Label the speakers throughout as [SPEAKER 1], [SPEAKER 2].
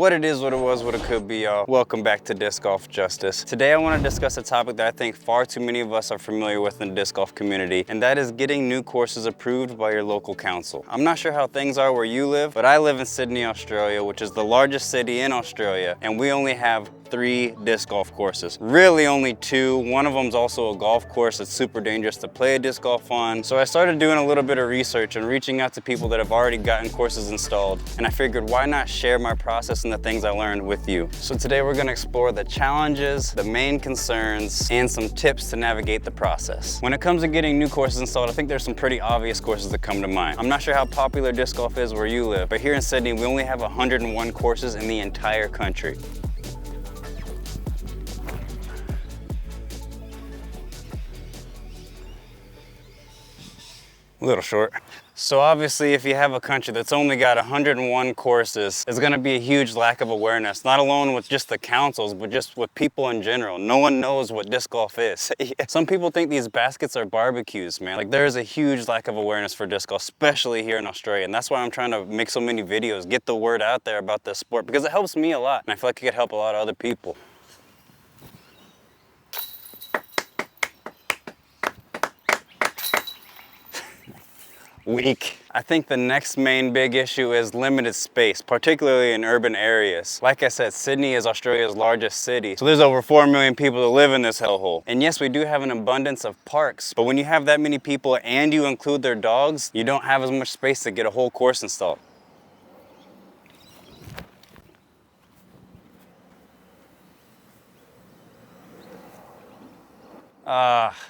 [SPEAKER 1] What it is, what it was, what it could be, y'all. Welcome back to Disc Golf Justice. Today I want to discuss a topic that I think far too many of us are familiar with in the disc golf community, and that is getting new courses approved by your local council. I'm not sure how things are where you live, but I live in Sydney, Australia, which is the largest city in Australia, and we only have 3 disc golf courses. Really only 2. One of them's also a golf course that's super dangerous to play a disc golf on. So I started doing a little bit of research and reaching out to people that have already gotten courses installed, and I figured why not share my process and the things I learned with you. So today we're gonna explore the challenges, the main concerns, and some tips to navigate the process. When it comes to getting new courses installed, I think there's some pretty obvious courses that come to mind. I'm not sure how popular disc golf is where you live, but here in Sydney, we only have 101 courses in the entire country. A little short. So obviously, if you have a country that's only got 101 courses, it's gonna be a huge lack of awareness, not alone with just the councils, but just with people in general. No one knows what disc golf is. Some people think these baskets are barbecues, man. Like, there is a huge lack of awareness for disc golf, especially here in Australia. And that's why I'm trying to make so many videos, get the word out there about this sport, because it helps me a lot. And I feel like it could help a lot of other people. Weak. I think the next main big issue is limited space, particularly in urban areas. Like I said, Sydney is Australia's largest city, so there's over 4 million people that live in this hellhole. And yes, we do have an abundance of parks, but when you have that many people and you include their dogs, you don't have as much space to get a whole course installed.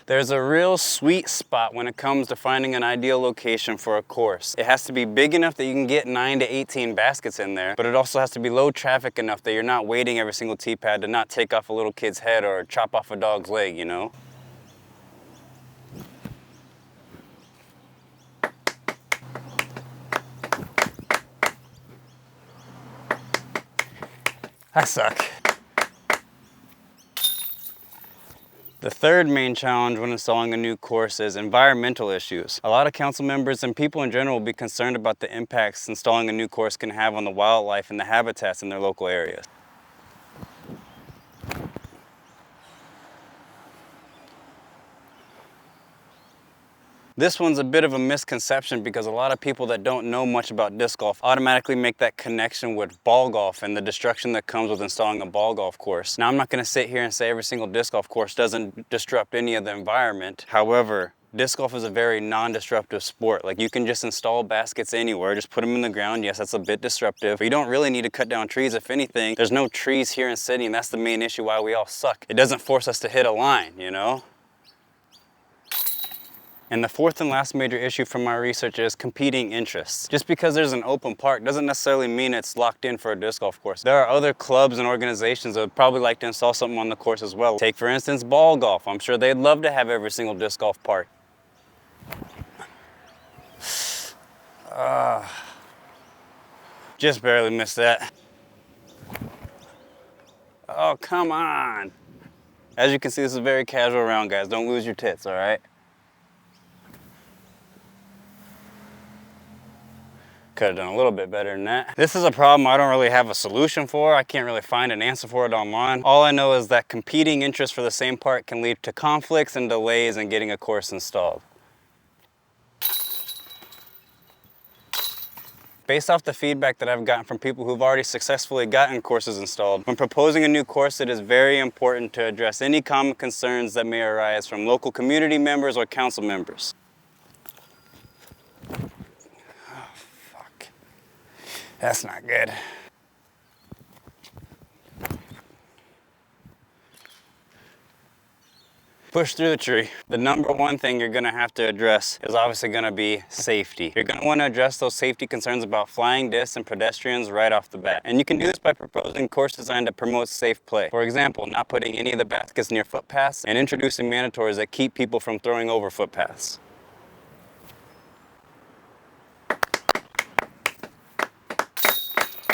[SPEAKER 1] There's a real sweet spot when it comes to finding an ideal location for a course. It has to be big enough that you can get 9 to 18 baskets in there, but it also has to be low traffic enough that you're not waiting every single tee pad to not take off a little kid's head or chop off a dog's leg, you know? I suck. The third main challenge when installing a new course is environmental issues. A lot of council members and people in general will be concerned about the impacts installing a new course can have on the wildlife and the habitats in their local areas. This one's a bit of a misconception because a lot of people that don't know much about disc golf automatically make that connection with ball golf and the destruction that comes with installing a ball golf course. Now, I'm not going to sit here and say every single disc golf course doesn't disrupt any of the environment. However, disc golf is a very non-disruptive sport. Like, you can just install baskets anywhere, just put them in the ground. Yes, that's a bit disruptive, but you don't really need to cut down trees. If anything, there's no trees here in Sydney, and that's the main issue why we all suck. It doesn't force us to hit a line, you know? And the fourth and last major issue from my research is competing interests. Just because there's an open park doesn't necessarily mean it's locked in for a disc golf course. There are other clubs and organizations that would probably like to install something on the course as well. Take, for instance, ball golf. I'm sure they'd love to have every single disc golf park. Just barely missed that. Oh, come on. As you can see, this is a very casual round, guys. Don't lose your tits, all right? Could have done a little bit better than that. This is a problem I don't really have a solution for. I can't really find an answer for it online. All I know is that competing interests for the same park can lead to conflicts and delays in getting a course installed. Based off the feedback that I've gotten from people who've already successfully gotten courses installed, when proposing a new course, it is very important to address any common concerns that may arise from local community members or council members. That's not good. Push through the tree. The number one thing you're gonna have to address is obviously gonna be safety. You're gonna wanna address those safety concerns about flying discs and pedestrians right off the bat. And you can do this by proposing course design that promotes safe play. For example, not putting any of the baskets near footpaths and introducing mandatories that keep people from throwing over footpaths.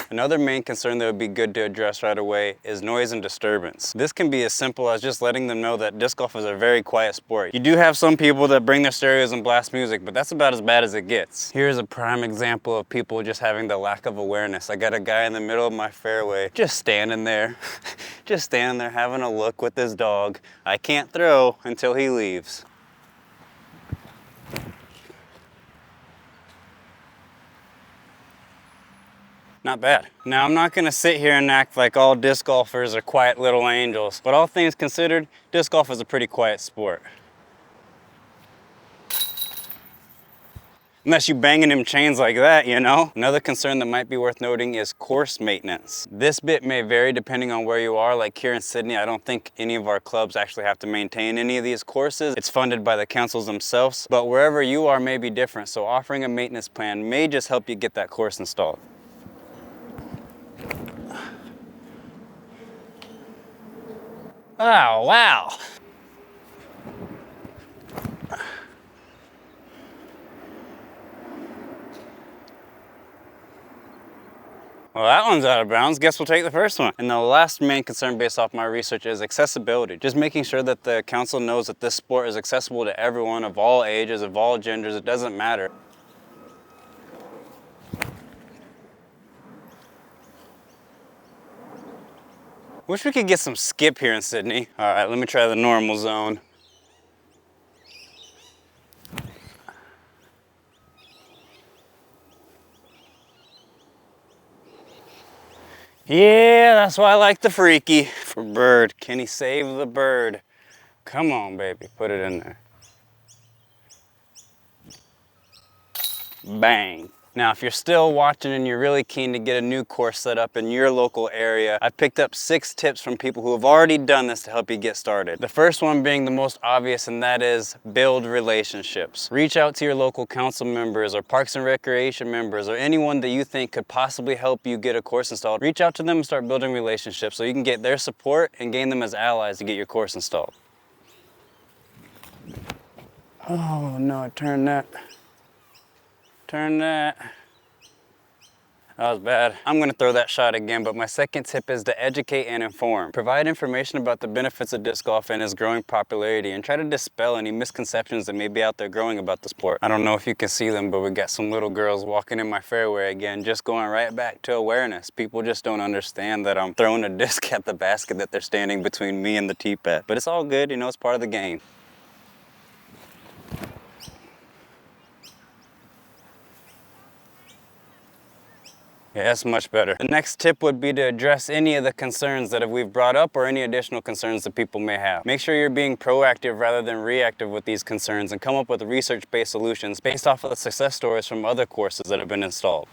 [SPEAKER 1] Another main concern that would be good to address right away is noise and disturbance. This can be as simple as just letting them know that disc golf is a very quiet sport. You do have some people that bring their stereos and blast music, but that's about as bad as it gets. Here's a prime example of people just having the lack of awareness. I got a guy in the middle of my fairway just standing there, just standing there having a look with his dog. I can't throw until he leaves. Not bad. Now, I'm not gonna sit here and act like all disc golfers are quiet little angels, but all things considered, disc golf is a pretty quiet sport. Unless you banging them chains like that, you know? Another concern that might be worth noting is course maintenance. This bit may vary depending on where you are. Like here in Sydney, I don't think any of our clubs actually have to maintain any of these courses. It's funded by the councils themselves, but wherever you are may be different. So offering a maintenance plan may just help you get that course installed. Oh, wow. Well, that one's out of bounds. Guess we'll take the first one. And the last main concern based off my research is accessibility. Just making sure that the council knows that this sport is accessible to everyone of all ages, of all genders. It doesn't matter. Wish we could get some skip here in Sydney. All right, let me try the normal zone. Yeah, that's why I like the freaky. For bird, can he save the bird? Come on, baby, put it in there. Bang. Now, if you're still watching and you're really keen to get a new course set up in your local area, I picked up 6 tips from people who have already done this to help you get started. The first one being the most obvious, and that is build relationships. Reach out to your local council members or parks and recreation members or anyone that you think could possibly help you get a course installed. Reach out to them and start building relationships so you can get their support and gain them as allies to get your course installed. Oh no, I turned that. Turn that. That was bad. I'm gonna throw that shot again, but my second tip is to educate and inform. Provide information about the benefits of disc golf and its growing popularity, and try to dispel any misconceptions that may be out there growing about the sport. I don't know if you can see them, but we got some little girls walking in my fairway again, just going right back to awareness. People just don't understand that I'm throwing a disc at the basket that they're standing between me and the tee pad. But it's all good, you know, it's part of the game. Yeah, that's much better. The next tip would be to address any of the concerns that we've brought up or any additional concerns that people may have. Make sure you're being proactive rather than reactive with these concerns and come up with research-based solutions based off of the success stories from other courses that have been installed.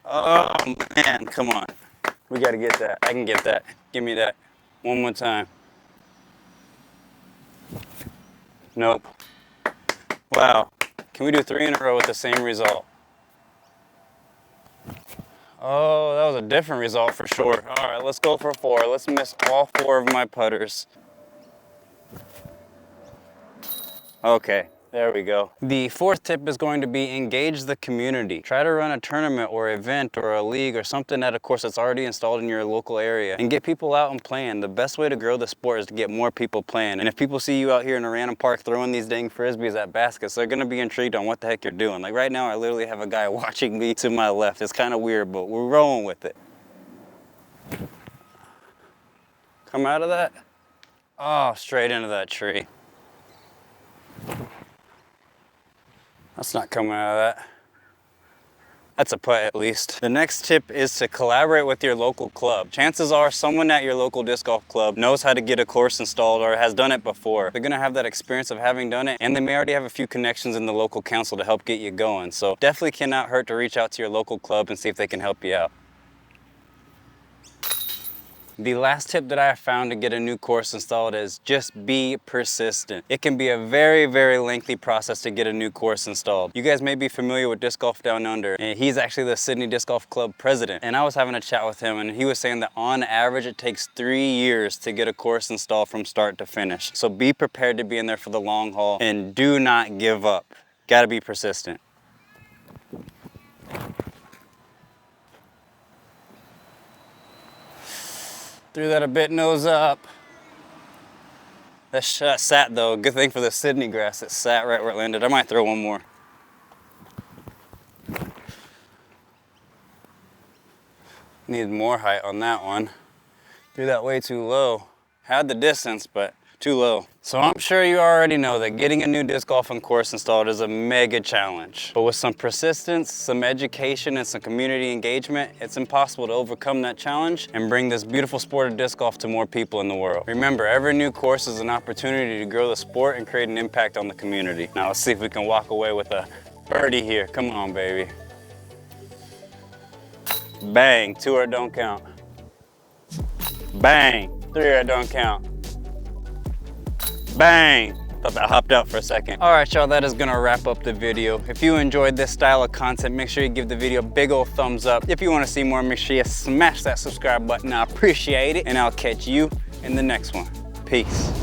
[SPEAKER 1] Oh man, come on. We gotta get that. I can get that. Give me that. One more time. Nope. Wow. Can we do 3 in a row with the same result? Oh, that was a different result for sure. All right, let's go for 4. Let's miss all 4 of my putters. Okay, there we go. The fourth tip is going to be engage the community. Try to run a tournament or event or a league or something at a course that's already installed in your local area and get people out and playing. The best way to grow the sport is to get more people playing. And if people see you out here in a random park throwing these dang frisbees at baskets, they're gonna be intrigued on what the heck you're doing. Like right now, I literally have a guy watching me to my left. It's kind of weird, but we're rolling with it. Come out of that. Oh, straight into that tree. That's not coming out of that. That's a putt at least. The next tip is to collaborate with your local club. Chances are someone at your local disc golf club knows how to get a course installed or has done it before. They're gonna have that experience of having done it, and they may already have a few connections in the local council to help get you going. So definitely cannot hurt to reach out to your local club and see if they can help you out. The last tip that I have found to get a new course installed is just be persistent. It can be a very, very lengthy process to get a new course installed. You guys may be familiar with Disc Golf Down Under, and he's actually the Sydney Disc Golf Club president. And I was having a chat with him, and he was saying that on average, it takes 3 years to get a course installed from start to finish. So be prepared to be in there for the long haul and do not give up. Gotta be persistent. Threw that a bit nose up. That shot sat though. Good thing for the Sydney grass, it sat right where it landed. I might throw one more. Need more height on that one. Threw that way too low. Had the distance, but too low. So I'm sure you already know that getting a new disc golfing course installed is a mega challenge. But with some persistence, some education, and some community engagement, it's impossible to overcome that challenge and bring this beautiful sport of disc golf to more people in the world. Remember, every new course is an opportunity to grow the sport and create an impact on the community. Now let's see if we can walk away with a birdie here. Come on, baby. Bang, 2 or don't count. Bang, 3 or don't count. Bang! Thought that hopped out for a second. All right, y'all, that is gonna wrap up the video. If you enjoyed this style of content, make sure you give the video a big old thumbs up. If you wanna see more, make sure you smash that subscribe button. I appreciate it, and I'll catch you in the next one. Peace.